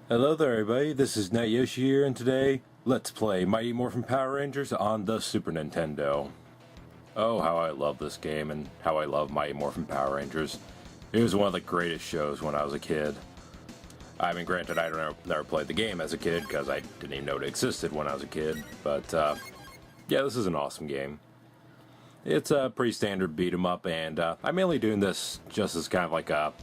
Hello there everybody, this is Yoshi here, and today, let's play Mighty Morphin Power Rangers on the Super Nintendo. Oh, how I love this game, and how I love Mighty Morphin Power Rangers. It was one of the greatest shows when I was a kid. I mean, granted, I never played the game as a kid, because I didn't even know it existed when I was a kid, but, yeah, this is an awesome game. It's a pretty standard beat-em-up, and I'm mainly doing this just as kind of like to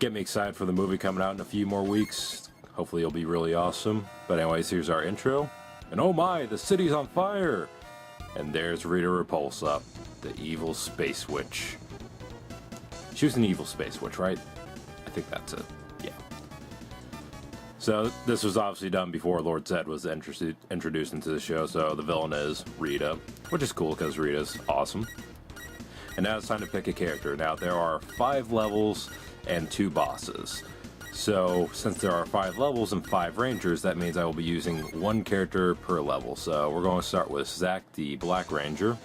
get me excited for the movie coming out in a few more weeks. Hopefully it'll be really awesome. But anyways, here's our intro. And oh my, the city's on fire! And there's Rita Repulsa, the evil space witch. She was an evil space witch, right? I think that's it. Yeah. So this was obviously done before Lord Zed was introduced into the show, so the villain is Rita, which is cool because Rita's awesome. And now it's time to pick a character. Now there are 5 levels and 2 bosses. So, since there are 5 levels and 5 Rangers, that means I will be using 1 character per level. So, we're going to start with Zack, the Black Ranger.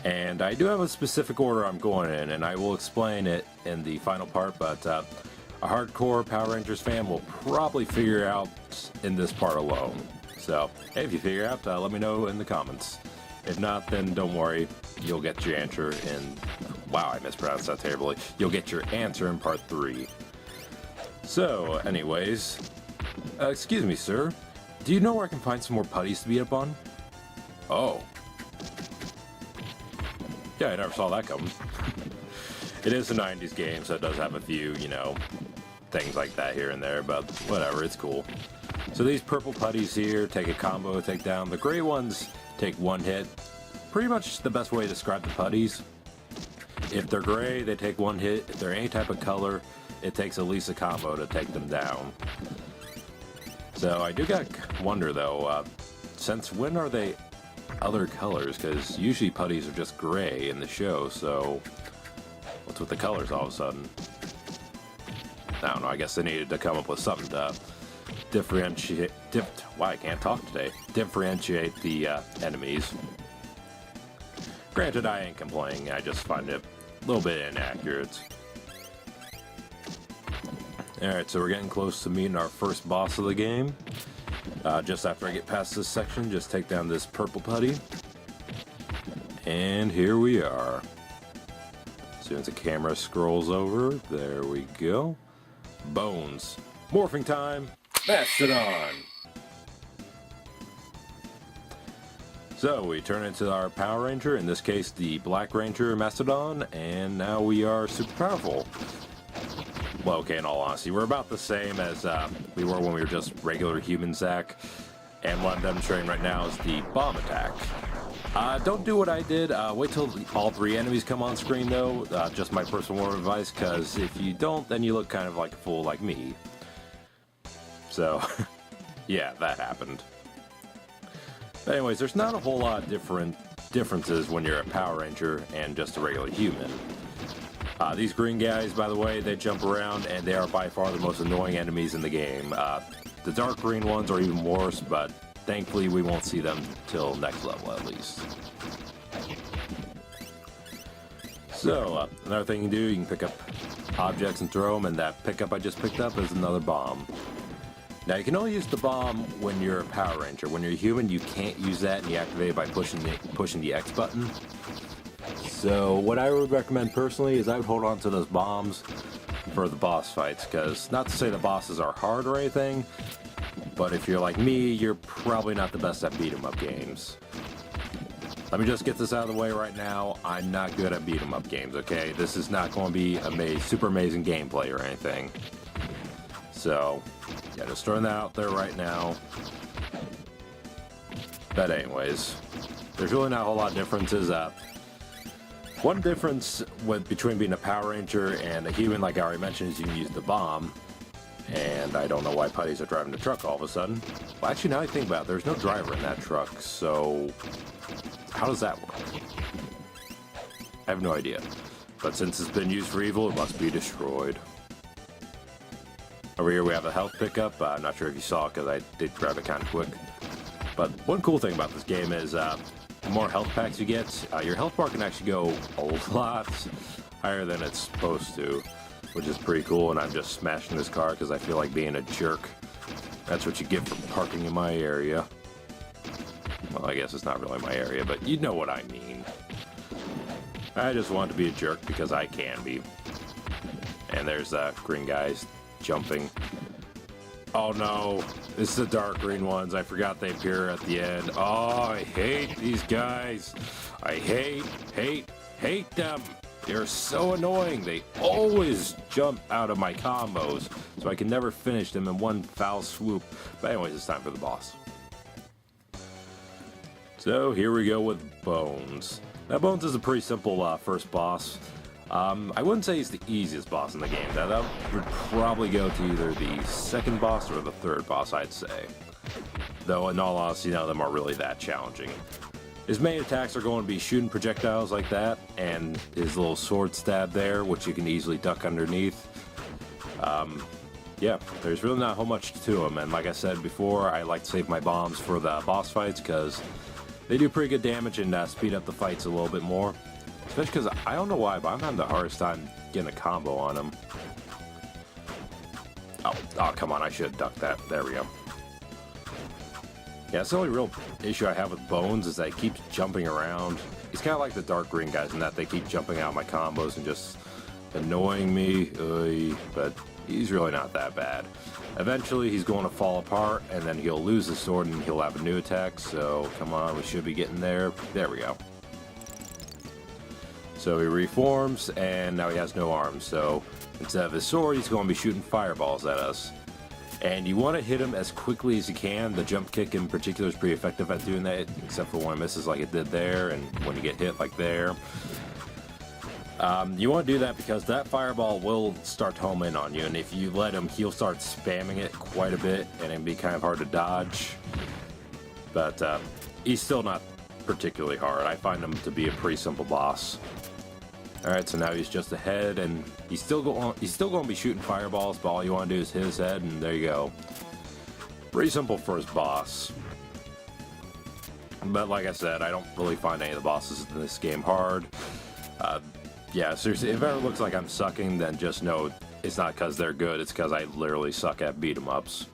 And I do have a specific order I'm going in, and I will explain it in the final part, but a hardcore Power Rangers fan will probably figure out in this part alone. So, hey, if you figure out, let me know in the comments. If not, then don't worry, you'll get your answer in... Wow, I mispronounced that terribly. You'll get your answer in part 3. So, anyways, excuse me, sir. Do you know where I can find some more putties to beat up on? Oh. Yeah, I never saw that coming. It is a 90s game, so it does have a few, you know, things like that here and there, but whatever, it's cool. So these purple putties here take a combo to take down. The gray ones take 1 hit. Pretty much the best way to describe the putties. If they're gray, they take 1 hit. If they're any type of color, it takes at least a combo to take them down. So I do got wonder though, since when are they other colors? Because usually putties are just gray in the show, so what's with the colors all of a sudden? I don't know, I guess they needed to come up with something to differentiate, wow, I can't talk today. Differentiate the enemies. Granted, I ain't complaining, I just find it a little bit inaccurate. Alright, so we're getting close to meeting our first boss of the game. Just after I get past this section, just take down this purple putty. And here we are. As soon as the camera scrolls over, there we go. Bones. Morphing time! Mastodon! So, we turn into our Power Ranger, in this case the Black Ranger Mastodon, and now we are super powerful. Well, okay, in all honesty, we're about the same as we were when we were just regular human Zack. And what I'm demonstrating right now is the bomb attack. Don't do what I did. Wait till all 3 enemies come on screen, though. Just my personal word of advice, because if you don't, then you look kind of like a fool like me. So, yeah, that happened. But anyways, there's not a whole lot of differences when you're a Power Ranger and just a regular human. These green guys, by the way, they jump around, and they are by far the most annoying enemies in the game. The dark green ones are even worse, but thankfully we won't see them till next level at least. So, another thing you can do, you can pick up objects and throw them, and that pickup I just picked up is another bomb. Now, you can only use the bomb when you're a Power Ranger. When you're a human, you can't use that, and you activate it by pushing the X button. So what I would recommend personally is I would hold on to those bombs for the boss fights, because not to say the bosses are hard or anything, but if you're like me, you're probably not the best at beat-em-up games. Let me just get this out of the way right now. I'm not good at beat-em-up games, okay? This is not going to be super amazing gameplay or anything. So, yeah, just throwing that out there right now. But anyways, there's really not a whole lot of differences. One difference between being a Power Ranger and a human, like I already mentioned, is you can use the bomb. And I don't know why putties are driving the truck all of a sudden. Well, actually, now I think about it, there's no driver in that truck, so how does that work? I have no idea. But since it's been used for evil, it must be destroyed. Over here we have a health pickup. I'm not sure if you saw it because I did grab it kind of quick. But one cool thing about this game is the more health packs you get, your health bar can actually go a lot higher than it's supposed to, which is pretty cool. And I'm just smashing this car because I feel like being a jerk. That's what you get for parking in my area. Well, I guess it's not really my area, but you know what I mean. I just want to be a jerk because I can be. And there's green guys jumping. Oh no, it's the dark green ones. I forgot they appear at the end. Oh, I hate these guys. I hate them. They're so annoying. They always jump out of my combos, so I can never finish them in one foul swoop. But anyways, it's time for the boss. So here we go with Bones. Now Bones is a pretty simple first boss. I wouldn't say he's the easiest boss in the game. That would probably go to either the second boss or the third boss, I'd say. Though in all honesty, none of them are really that challenging. His main attacks are going to be shooting projectiles like that, and his little sword stab there, which you can easily duck underneath. Yeah, there's really not a whole much to him, and like I said before, I like to save my bombs for the boss fights, because they do pretty good damage and speed up the fights a little bit more. Especially because, I don't know why, but I'm having the hardest time getting a combo on him. Oh, come on, I should have ducked that. There we go. Yeah, that's the only real issue I have with Bones is that he keeps jumping around. He's kind of like the dark green guys in that they keep jumping out of my combos and just annoying me. But he's really not that bad. Eventually, he's going to fall apart, and then he'll lose his sword and he'll have a new attack. So, come on, we should be getting there. There we go. So he reforms, and now he has no arms. So instead of his sword, he's going to be shooting fireballs at us. And you want to hit him as quickly as you can. The jump kick in particular is pretty effective at doing that, except for when it misses like it did there, and when you get hit like there. You want to do that because that fireball will start to home in on you, and if you let him, he'll start spamming it quite a bit, and it'll be kind of hard to dodge. But he's still not particularly hard. I find him to be a pretty simple boss. Alright, so now he's just ahead, and he's still going to be shooting fireballs, but all you want to do is hit his head, and there you go. Pretty simple first boss. But like I said, I don't really find any of the bosses in this game hard. Yeah, seriously, if it ever looks like I'm sucking, then just know it's not because they're good, it's because I literally suck at beat-em-ups.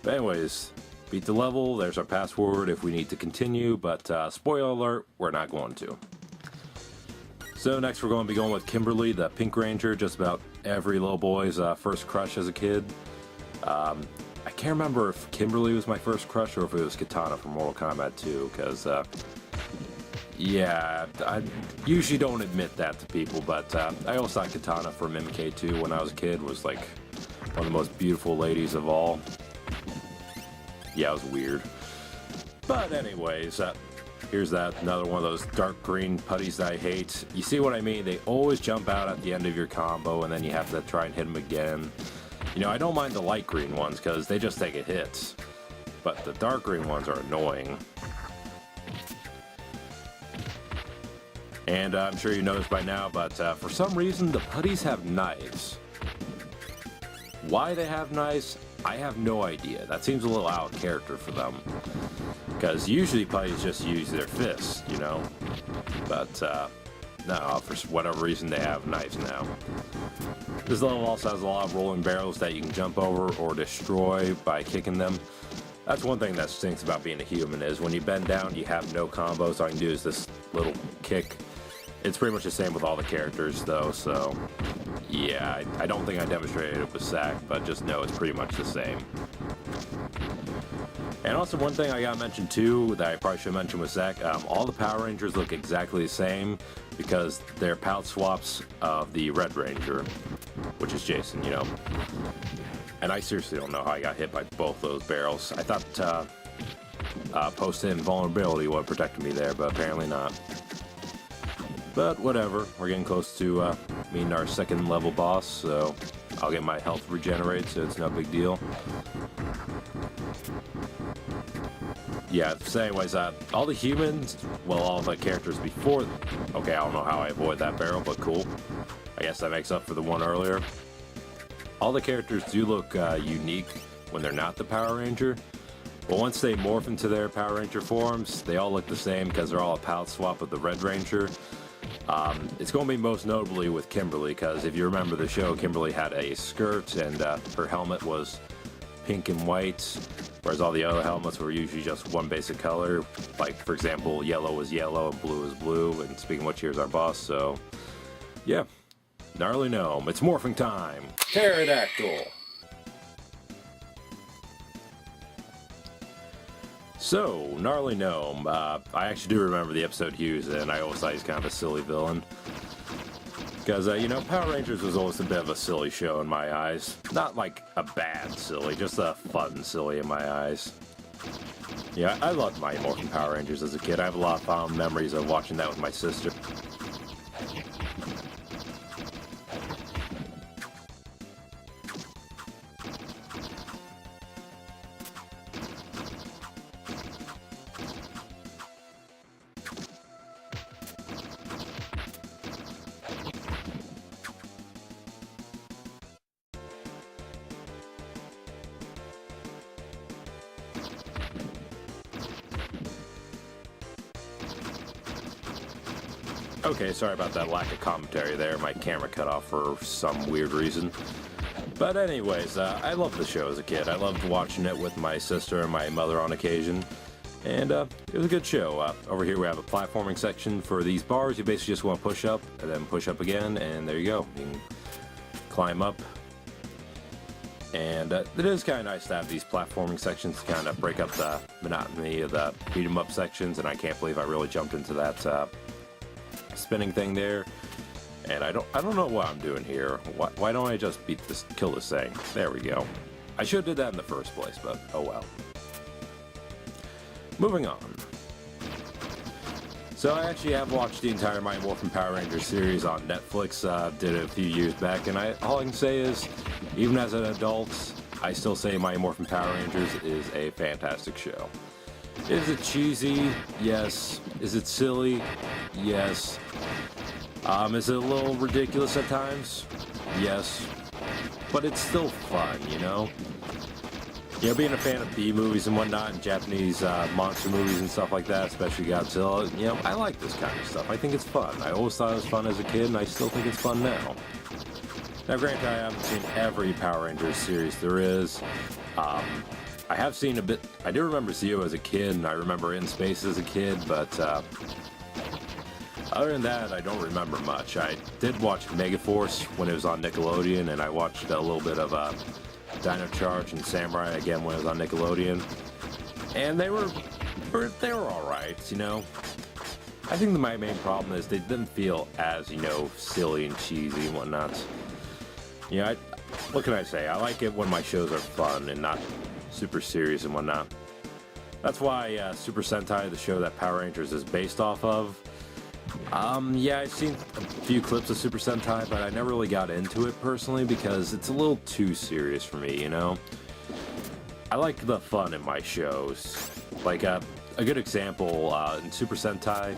But anyways, beat the level, there's our password if we need to continue, but spoiler alert, we're not going to. So next we're going to be going with Kimberly, the Pink Ranger, just about every little boy's first crush as a kid. I can't remember if Kimberly was my first crush or if it was Katana from Mortal Kombat 2, because, yeah, I usually don't admit that to people, but I always thought Katana from MK2 when I was a kid was, like, one of the most beautiful ladies of all. Yeah, it was weird. But anyways, here's that, another one of those dark green putties that I hate. You see what I mean? They always jump out at the end of your combo, and then you have to try and hit them again. You know, I don't mind the light green ones, because they just take a hit. But the dark green ones are annoying. And I'm sure you noticed by now, but for some reason, the putties have knives. Why they have knives, I have no idea. That seems a little out of character for them. Because usually putties just use their fists, you know? But, no, for whatever reason they have knives now. This level also has a lot of rolling barrels that you can jump over or destroy by kicking them. That's one thing that stinks about being a human, is when you bend down, you have no combos. All you can do is this little kick. It's pretty much the same with all the characters, though, so yeah, I don't think I demonstrated it with Zack, but just know it's pretty much the same. And also one thing I gotta mention too, that I probably should mention with Zack, all the Power Rangers look exactly the same, because they're palette swaps of the Red Ranger, which is Jason, you know. And I seriously don't know how I got hit by both those barrels. I thought post-hit invulnerability would have protected me there, but apparently not. But whatever, we're getting close to meeting our second level boss, so I'll get my health regenerated, so it's no big deal. Yeah, so anyways, all the humans, well, all the characters before... Okay, I don't know how I avoid that barrel, but cool. I guess that makes up for the one earlier. All the characters do look unique when they're not the Power Ranger. But once they morph into their Power Ranger forms, they all look the same because they're all a palette swap of the Red Ranger. It's going to be most notably with Kimberly, because if you remember the show, Kimberly had a skirt and her helmet was pink and white, whereas all the other helmets were usually just one basic color. Like, for example, yellow was yellow and blue was blue, and speaking of which, here's our boss, so yeah. Gnarly Gnome, it's morphing time! Pterodactyl! So, Gnarly Gnome, I actually do remember the episode he was in. I always thought he's kind of a silly villain. Because, you know, Power Rangers was always a bit of a silly show in my eyes. Not like a bad silly, just a fun silly in my eyes. Yeah, I loved Mighty Morphin Power Rangers as a kid. I have a lot of fond memories of watching that with my sister. Okay, sorry about that lack of commentary there. My camera cut off for some weird reason. But anyways, I loved the show as a kid. I loved watching it with my sister and my mother on occasion. And it was a good show. Over here we have a platforming section for these bars. You basically just want to push up and then push up again, and there you go. You can climb up. And it is kind of nice to have these platforming sections to kind of break up the monotony of the beat 'em up sections, and I can't believe I really jumped into that spinning thing there. And I don't know what I'm doing here. Why don't I just kill this thing? There we go. I should have did that in the first place, but oh well. Moving on. So I actually have watched the entire Mighty Morphin Power Rangers series on Netflix. Did it a few years back, and all I can say is, even as an adult, I still say Mighty Morphin Power Rangers is a fantastic show. Is it cheesy? Yes. Is it silly? Yes. Is it a little ridiculous at times? Yes. But it's still fun, you know? You know, being a fan of B movies and whatnot, and Japanese monster movies and stuff like that, especially Godzilla, you know, I like this kind of stuff. I think it's fun. I always thought it was fun as a kid, and I still think it's fun now. Now, granted, I haven't seen every Power Rangers series there is. I have seen a bit. I do remember Zeo as a kid, and I remember In Space as a kid, but other than that, I don't remember much. I did watch Megaforce when it was on Nickelodeon, and I watched a little bit of Dino Charge and Samurai again when it was on Nickelodeon, and they were all right, you know. I think my main problem is they didn't feel as, you know, silly and cheesy and whatnot. You know, what can I say? I like it when my shows are fun and not super serious and whatnot. That's why Super Sentai, the show that Power Rangers is based off of, yeah, I've seen a few clips of Super Sentai, but I never really got into it personally because it's a little too serious for me, you know? I like the fun in my shows. Like, a good example, in Super Sentai,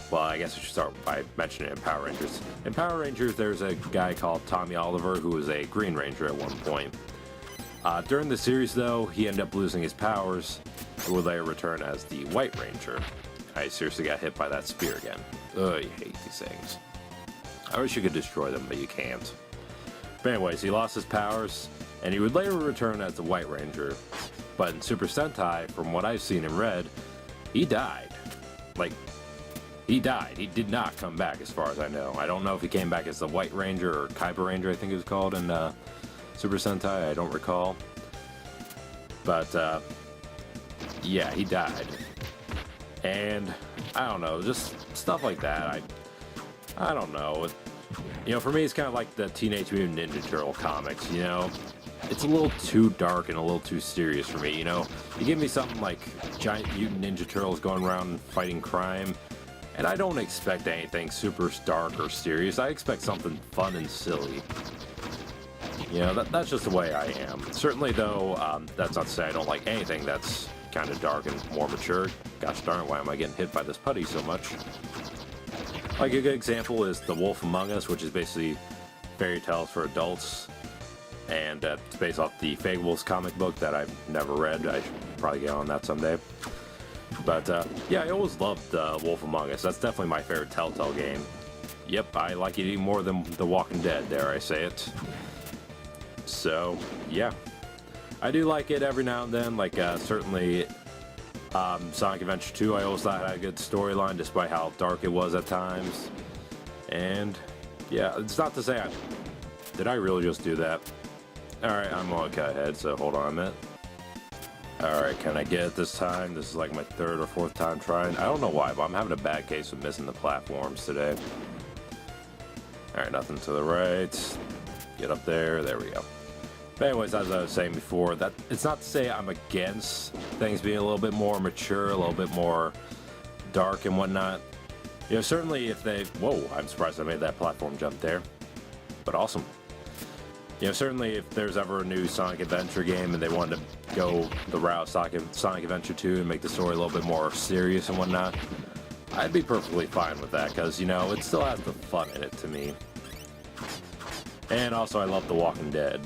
well, I guess I should start by mentioning it in Power Rangers. In Power Rangers, there's a guy called Tommy Oliver who was a Green Ranger at one point. During the series, though, he ended up losing his powers, and would later return as the White Ranger. I seriously got hit by that spear again. Ugh, you hate these things. I wish you could destroy them, but you can't. But anyways, he lost his powers, and he would later return as the White Ranger. But in Super Sentai, from what I've seen and read, he died. Like, he died. He did not come back, as far as I know. I don't know if he came back as the White Ranger, or Kaiba Ranger, I think it was called, in Super Sentai, I don't recall. But, yeah, he died. And, I don't know, just stuff like that. I don't know. You know, for me, it's kind of like the Teenage Mutant Ninja Turtle comics, you know? It's a little too dark and a little too serious for me, you know? You give me something like giant mutant Ninja Turtles going around fighting crime, and I don't expect anything super dark or serious. I expect something fun and silly. You know, that's just the way I am. Certainly, though, that's not to say I don't like anything that's kind of dark and more mature. Gosh darn it, why am I getting hit by this putty so much? Like, a good example is The Wolf Among Us, which is basically fairy tales for adults. And it's based off the Fables comic book that I've never read. I should probably get on that someday. But, yeah, I always loved Wolf Among Us. That's definitely my favorite Telltale game. Yep, I like it even more than The Walking Dead, dare I say it. So, yeah. I do like it every now and then, like certainly Sonic Adventure 2 I always thought had a good storyline despite how dark it was at times. And yeah, it's not to say did I really just do that? Alright, I'm on cut ahead, so hold on a minute. Alright, can I get it this time? This is like my third or fourth time trying. I don't know why, but I'm having a bad case of missing the platforms today. Alright, nothing to the right. Get up there, there we go. But anyways, as I was saying before, that it's not to say I'm against things being a little bit more mature, a little bit more dark and whatnot. You know, certainly if they... Whoa, I'm surprised I made that platform jump there. But awesome. You know, certainly if there's ever a new Sonic Adventure game and they wanted to go the route Sonic Adventure 2 and make the story a little bit more serious and whatnot, I'd be perfectly fine with that, because, you know, it still has the fun in it to me. And also, I love The Walking Dead.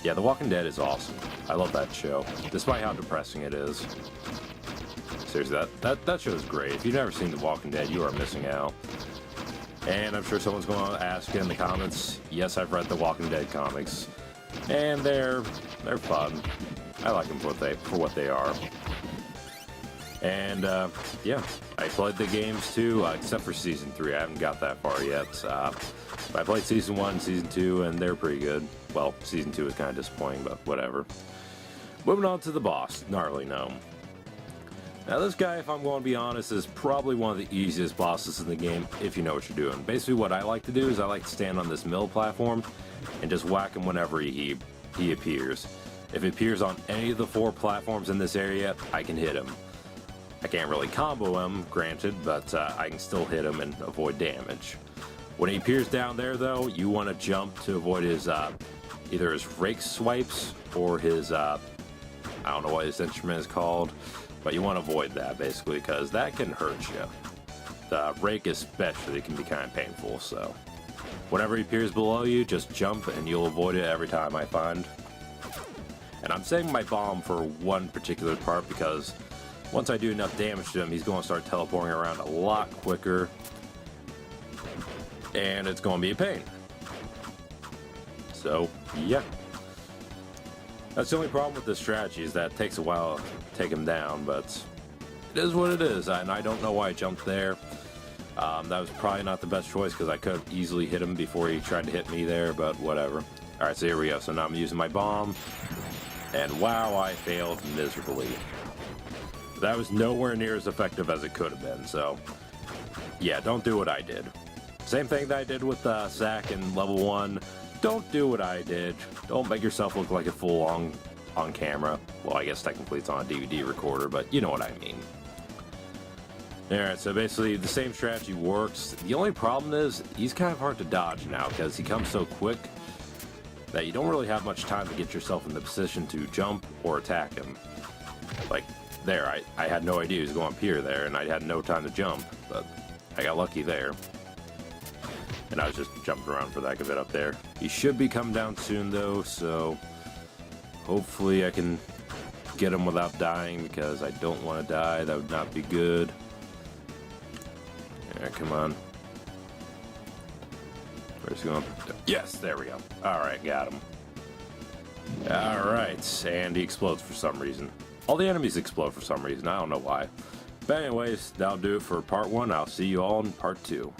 Yeah, The Walking Dead is awesome. I love that show, despite how depressing it is. Seriously, that show is great. If you've never seen The Walking Dead, you are missing out. And I'm sure someone's going to ask in the comments, yes, I've read The Walking Dead comics. And they're fun. I like them for what they are. And, yeah, I played the games too, except for Season 3. I haven't got that far yet. But I played Season 1, Season 2, and they're pretty good. Well, Season 2 is kind of disappointing, but whatever. Moving on to the boss, Gnarly Gnome. Now this guy, if I'm going to be honest, is probably one of the easiest bosses in the game if you know what you're doing. Basically what I like to do is I like to stand on this middle platform and just whack him whenever he appears. If he appears on any of the 4 platforms in this area, I can hit him. I can't really combo him, granted, but I can still hit him and avoid damage. When he appears down there, though, you want to jump to avoid his, either his rake swipes or his, I don't know what his instrument is called, but you want to avoid that, basically, because that can hurt you. The rake especially can be kind of painful, so whenever he appears below you, just jump and you'll avoid it every time, I find. And I'm saving my bomb for one particular part, because once I do enough damage to him, he's going to start teleporting around a lot quicker, and it's going to be a pain. So, yeah. That's the only problem with this strategy, is that it takes a while to take him down, but it is what it is, and I don't know why I jumped there. That was probably not the best choice, because I could have easily hit him before he tried to hit me there, but whatever. Alright, so here we go. So now I'm using my bomb, and wow, I failed miserably. That was nowhere near as effective as it could have been, so yeah, don't do what I did. Same thing that I did with Zack in level 1. Don't do what I did. Don't make yourself look like a fool on camera. Well, I guess technically it's on a DVD recorder, but you know what I mean. Alright, so basically the same strategy works. The only problem is he's kind of hard to dodge now, because he comes so quick that you don't really have much time to get yourself in the position to jump or attack him. Like, there, I had no idea he was going up here there, and I had no time to jump, but I got lucky there. And I was just jumping around for the heck of it up there. He should be coming down soon, though, so hopefully I can get him without dying, because I don't want to die. That would not be good. Alright, come on. Where's he going? Yes, there we go. Alright, got him. Alright, and he explodes for some reason. All the enemies explode for some reason. I don't know why. But anyways, that'll do it for part 1. I'll see you all in part 2.